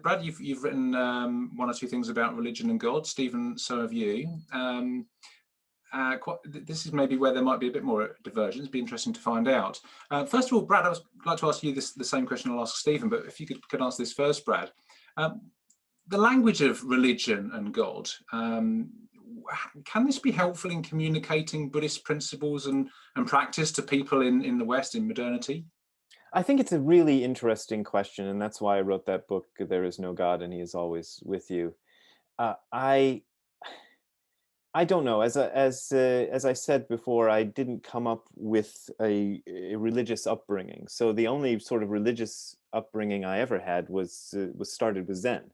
Brad, you've written one or two things about religion and God. Stephen, so have you. This is maybe where there might be a bit more divergence. It'd be interesting to find out. First of all, Brad, I'd like to ask you the same question I'll ask Stephen, but if you could answer this first, Brad. The language of religion and God, can this be helpful in communicating Buddhist principles and practice to people in the West, in modernity? I think it's a really interesting question, and that's why I wrote that book, There Is No God and He Is Always With You. Uh, I I don't know. As I said before, I didn't come up with a religious upbringing. So the only sort of religious upbringing I ever had was started with Zen,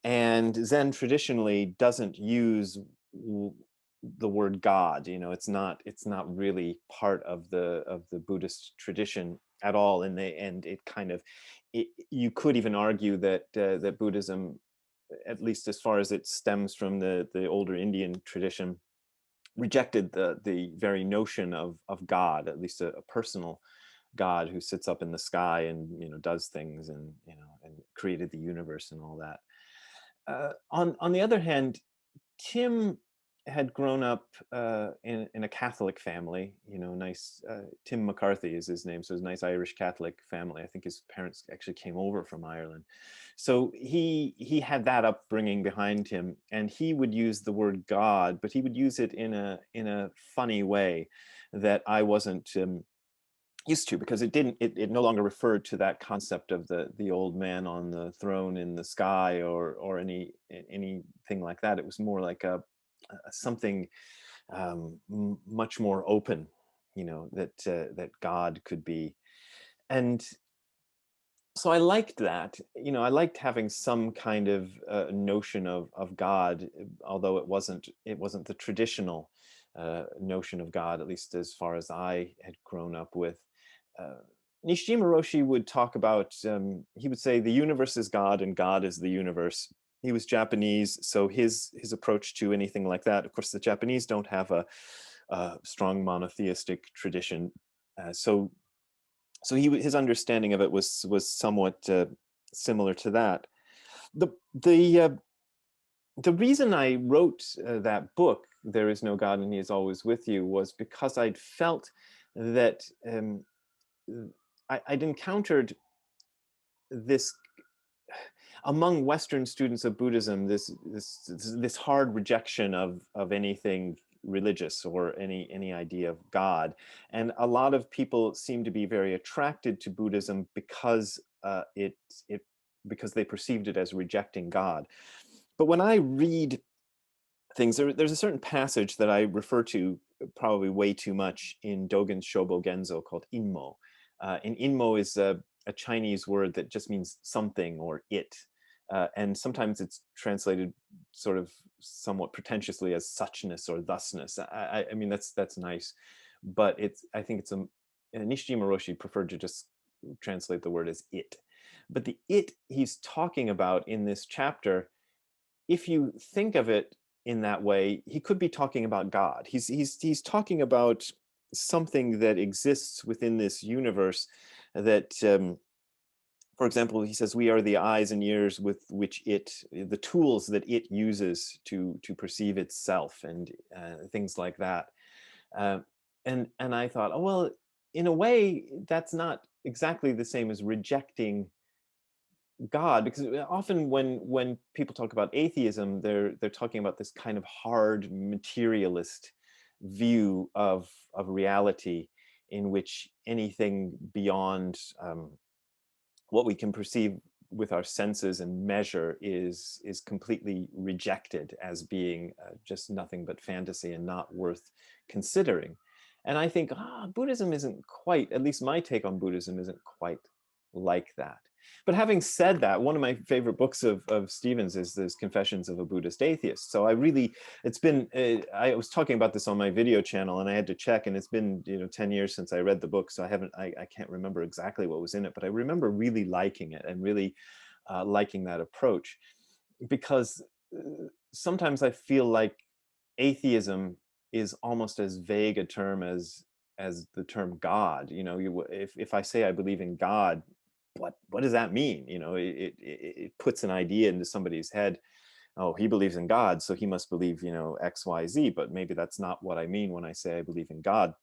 and Zen traditionally doesn't use the word God. You know, it's not really part of the Buddhist tradition at all. And it kind of, you could even argue that that Buddhism, at least as far as it stems from the older Indian tradition, rejected the very notion of God, at least a personal God who sits up in the sky and does things, and and created the universe and all that. On the other hand, Tim had grown up in a Catholic family. Nice. Tim McCarthy is his name, so it's a nice Irish Catholic family. I think his parents actually came over from Ireland, so he had that upbringing behind him, and he would use the word God, but he would use it in a funny way that I wasn't used to, because it no longer referred to that concept of the old man on the throne in the sky, or anything like that. It was more like something much more open, that God could be. And so I liked that. I liked having some kind of notion of God, although it wasn't the traditional notion of God, at least as far as I had grown up with. uh, Nishijima Roshi would talk about, he would say the universe is God and God is the universe. He was Japanese, so his approach to anything like that, of course, the Japanese don't have a strong monotheistic tradition. So his understanding of it was somewhat similar to that. The the uh, the reason I wrote that book, There Is No God and He Is Always With You, was because I'd felt that I'd encountered this among Western students of Buddhism, this hard rejection of anything religious, or any idea of God. And a lot of people seem to be very attracted to Buddhism because it because they perceived it as rejecting God. But when I read things, there's a certain passage that I refer to probably way too much in Dogen's Shobo Genzo, called Inmo. And Inmo is a Chinese word that just means something or it. And sometimes it's translated sort of somewhat pretentiously as suchness or thusness. I mean, that's nice, but I think Nishijima Roshi preferred to just translate the word as it. But the it he's talking about in this chapter, if you think of it in that way, he could be talking about God. He's talking about something that exists within this universe that, for example, he says, we are the eyes and ears with which the tools that it uses to perceive itself, and things like that. Uh, and I thought, oh, well, in a way, that's not exactly the same as rejecting God, because often when people talk about atheism, they're talking about this kind of hard materialist view of reality, in which anything beyond what we can perceive with our senses and measure is completely rejected as being just nothing but fantasy and not worth considering. And I think Buddhism isn't quite, at least my take on Buddhism isn't quite like that. But having said that, one of my favorite books of Stephen's is Confessions of a Buddhist Atheist. So it's been, I was talking about this on my video channel, and I had to check, and it's been 10 years since I read the book, so I can't remember exactly what was in it, but I remember really liking it, and really liking that approach, because sometimes I feel like atheism is almost as vague a term as the term God. If I say I believe in God, what does that mean? You know, it puts an idea into somebody's head. Oh, he believes in God, so he must believe, you know, X, Y, Z, but maybe that's not what I mean when I say I believe in God.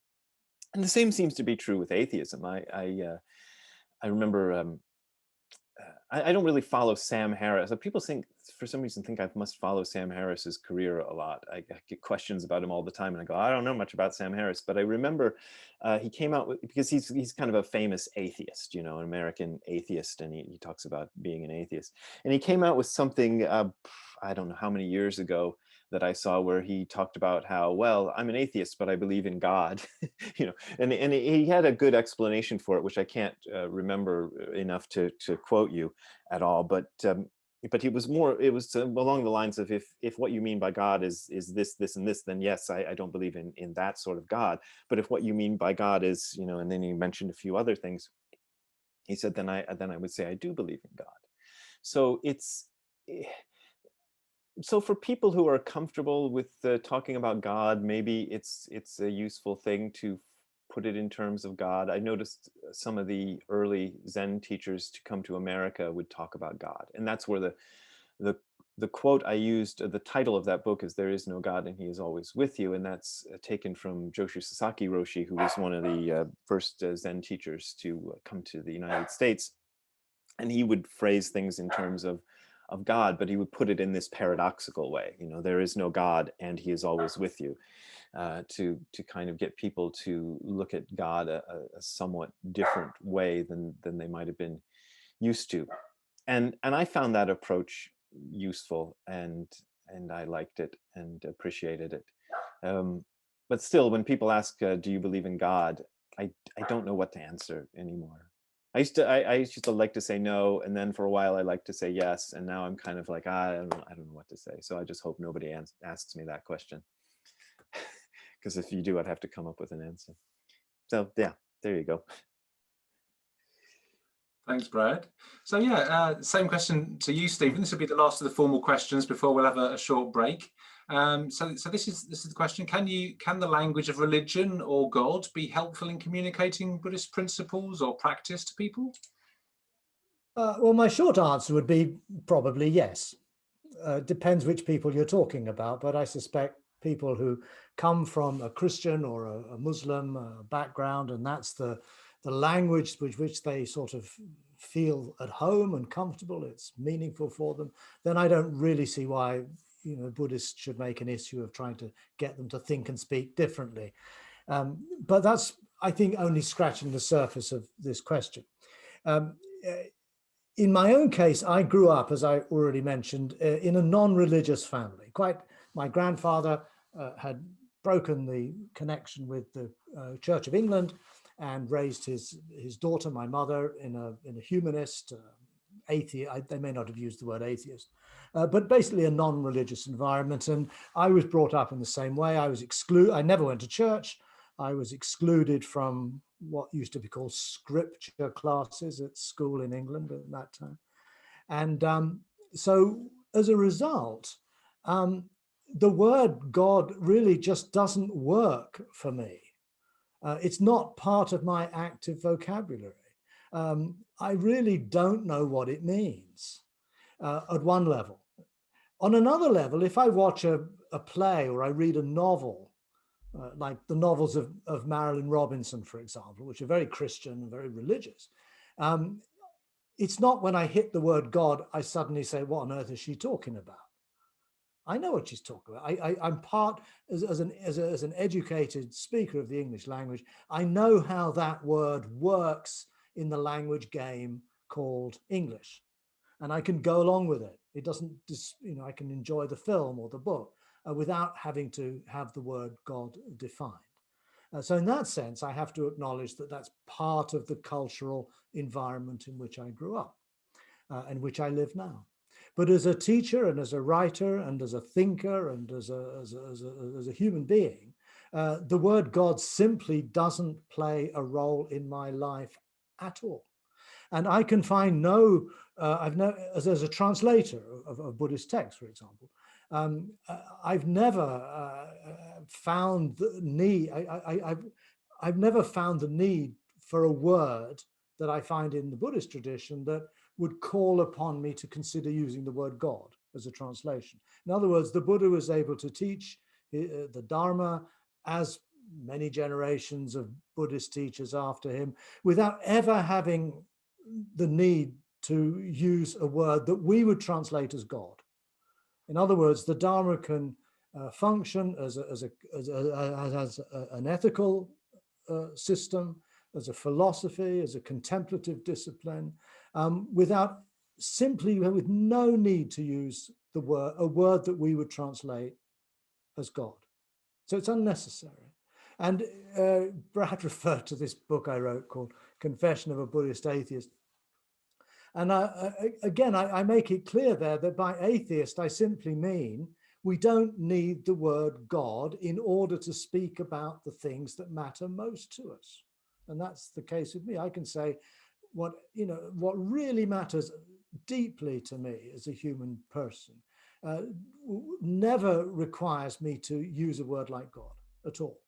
And the same seems to be true with atheism. I remember, I don't really follow Sam Harris. People think, for some reason, think I must follow Sam Harris's career a lot. I get questions about him all the time, and I go, I don't know much about Sam Harris. But I remember he came out with, because he's kind of a famous atheist, you know, an American atheist, and he talks about being an atheist. And he came out with something, I don't know how many years ago, that I saw, where he talked about how, well, I'm an atheist, but I believe in God, you know, and he had a good explanation for it, which I can't remember enough to quote you at all. But it was along the lines of, if what you mean by God is this, this, and this, then yes, I don't believe in that sort of God. But if what you mean by God is, you know, and then he mentioned a few other things, he said, then I would say I do believe in God. So so for people who are comfortable with talking about God, maybe it's a useful thing to put it in terms of God. I noticed some of the early Zen teachers to come to America would talk about God, and that's where the quote I used, the title of that book is "There is no God and He is always with you," and that's taken from Joshu Sasaki Roshi, who was one of the first Zen teachers to come to the United States, and he would phrase things in terms of God, but he would put it in this paradoxical way. You know, there is no God and He is always with you, to kind of get people to look at God a somewhat different way than they might have been used to. And I found that approach useful, and I liked it and appreciated it. But still, when people ask, do you believe in God? I don't know what to answer anymore. I used to like to say no, and then for a while I liked to say yes, and now I'm kind of like, I don't know what to say. So I just hope nobody asks me that question, because if you do, I'd have to come up with an answer. So yeah, there you go. Thanks, Brad. So yeah, same question to you, Stephen. This will be the last of the formal questions before we'll have a short break. So this is the question: Can the language of religion or God be helpful in communicating Buddhist principles or practice to people? Well, my short answer would be probably yes. Depends which people you're talking about, but I suspect people who come from a Christian or a Muslim background, and that's the language with which they sort of feel at home and comfortable, it's meaningful for them, then I don't really see why, you know, Buddhists should make an issue of trying to get them to think and speak differently. But that's, I think, only scratching the surface of this question. In my own case, I grew up, as I already mentioned, in a non-religious family. My grandfather had broken the connection with the Church of England and raised his daughter, my mother, in a humanist, atheist. They may not have used the word atheist, but basically a non-religious environment. And I was brought up in the same way. I was excluded. I never went to church. I was excluded from what used to be called scripture classes at school in England at that time. And so as a result, the word God really just doesn't work for me. It's not part of my active vocabulary. I really don't know what it means at one level. On another level, if I watch a play or I read a novel, like the novels of Marilyn Robinson, for example, which are very Christian and very religious, it's not when I hit the word God, I suddenly say, what on earth is she talking about? I know what she's talking about. I'm part, as an educated speaker of the English language, I know how that word works in the language game called English. And I can go along with it. It doesn't, you know, I can enjoy the film or the book without having to have the word God defined. So in that sense, I have to acknowledge that that's part of the cultural environment in which I grew up and which I live now. But as a teacher and as a writer and as a thinker and as a human being, the word God simply doesn't play a role in my life at all. And I can find no, as a translator of Buddhist texts, for example, I've never found the need, I've never found the need for a word that I find in the Buddhist tradition that would call upon me to consider using the word God as a translation. In other words, the Buddha was able to teach the Dharma, as many generations of Buddhist teachers after him, without ever having the need to use a word that we would translate as God. In other words, the Dharma can function as an ethical system, as a philosophy, as a contemplative discipline, without simply, with no need to use a word that we would translate as God. So it's unnecessary. And Brad referred to this book I wrote called Confession of a Buddhist Atheist. And I make it clear there that by atheist, I simply mean we don't need the word God in order to speak about the things that matter most to us. And that's the case with me. I can say what really matters deeply to me as a human person never requires me to use a word like God at all.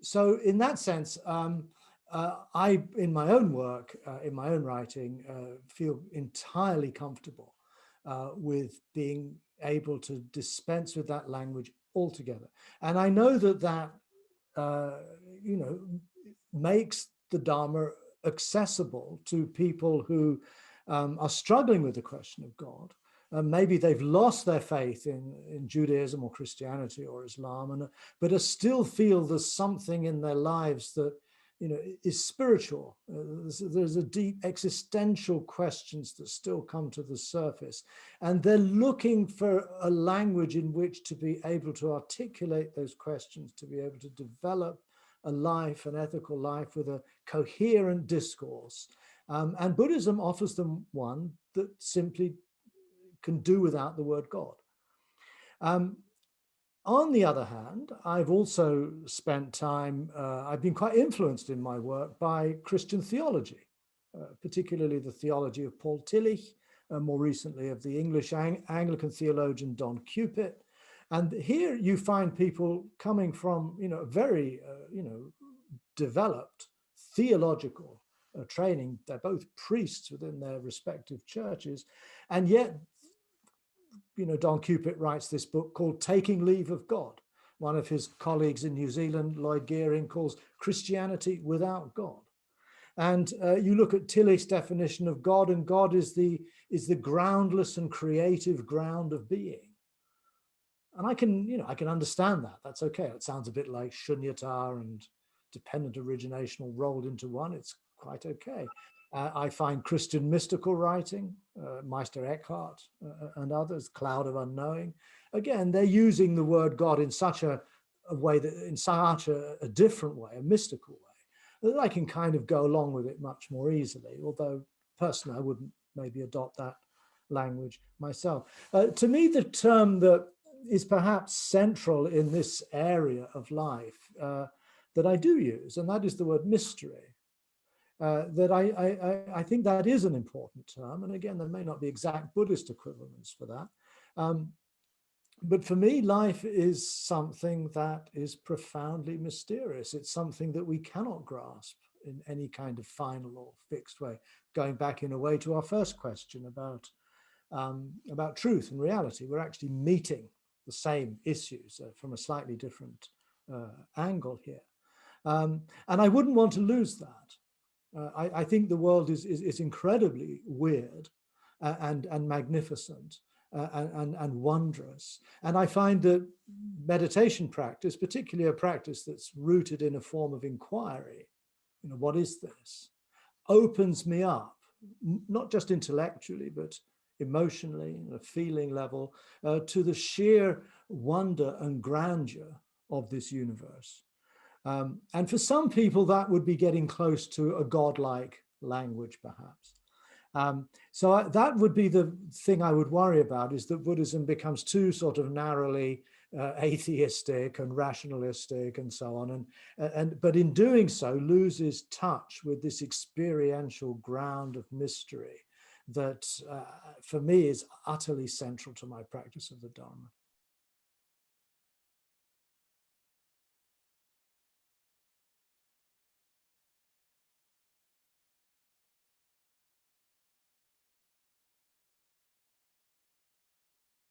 So in that sense, I, in my own work, in my own writing, feel entirely comfortable with being able to dispense with that language altogether. And I know that makes the Dharma accessible to people who are struggling with the question of God. Maybe they've lost their faith in Judaism or Christianity or Islam, but still feel there's something in their lives that is spiritual. There's a deep existential questions that still come to the surface, and they're looking for a language in which to be able to articulate those questions, to be able to develop a life, an ethical life with a coherent discourse. And Buddhism offers them one that simply can do without the word God. On the other hand, I've also spent time, I've been quite influenced in my work by Christian theology, particularly the theology of Paul Tillich, more recently of the English Anglican theologian Don Cupit. And here you find people coming from, very, developed theological training. They're both priests within their respective churches, and yet Don Cupit writes this book called Taking Leave of God. One of his colleagues in New Zealand, Lloyd Gearing, calls Christianity without God. And you look at Tillich's definition of God, and God is the groundless and creative ground of being. And I can understand that. That's okay. It sounds a bit like shunyata and dependent origination all rolled into one. It's quite okay. I find Christian mystical writing, Meister Eckhart and others, Cloud of Unknowing. Again, they're using the word God in such a way, in such a different way, a mystical way, that I can kind of go along with it much more easily, although personally I wouldn't maybe adopt that language myself. To me, the term that is perhaps central in this area of life that I do use, and that is the word mystery. That I think that is an important term. And again, there may not be exact Buddhist equivalents for that. But for me, life is something that is profoundly mysterious. It's something that we cannot grasp in any kind of final or fixed way. Going back in a way to our first question about truth and reality, we're actually meeting the same issues from a slightly different angle here. And I wouldn't want to lose that. I think the world is incredibly weird and magnificent and wondrous. And I find that meditation practice, particularly a practice that's rooted in a form of inquiry, what is this, opens me up, not just intellectually, but emotionally, on a feeling level, to the sheer wonder and grandeur of this universe. And for some people, that would be getting close to a godlike language, perhaps. So that would be the thing I would worry about, is that Buddhism becomes too sort of narrowly atheistic and rationalistic and so on. But in doing so, loses touch with this experiential ground of mystery that, for me, is utterly central to my practice of the Dharma.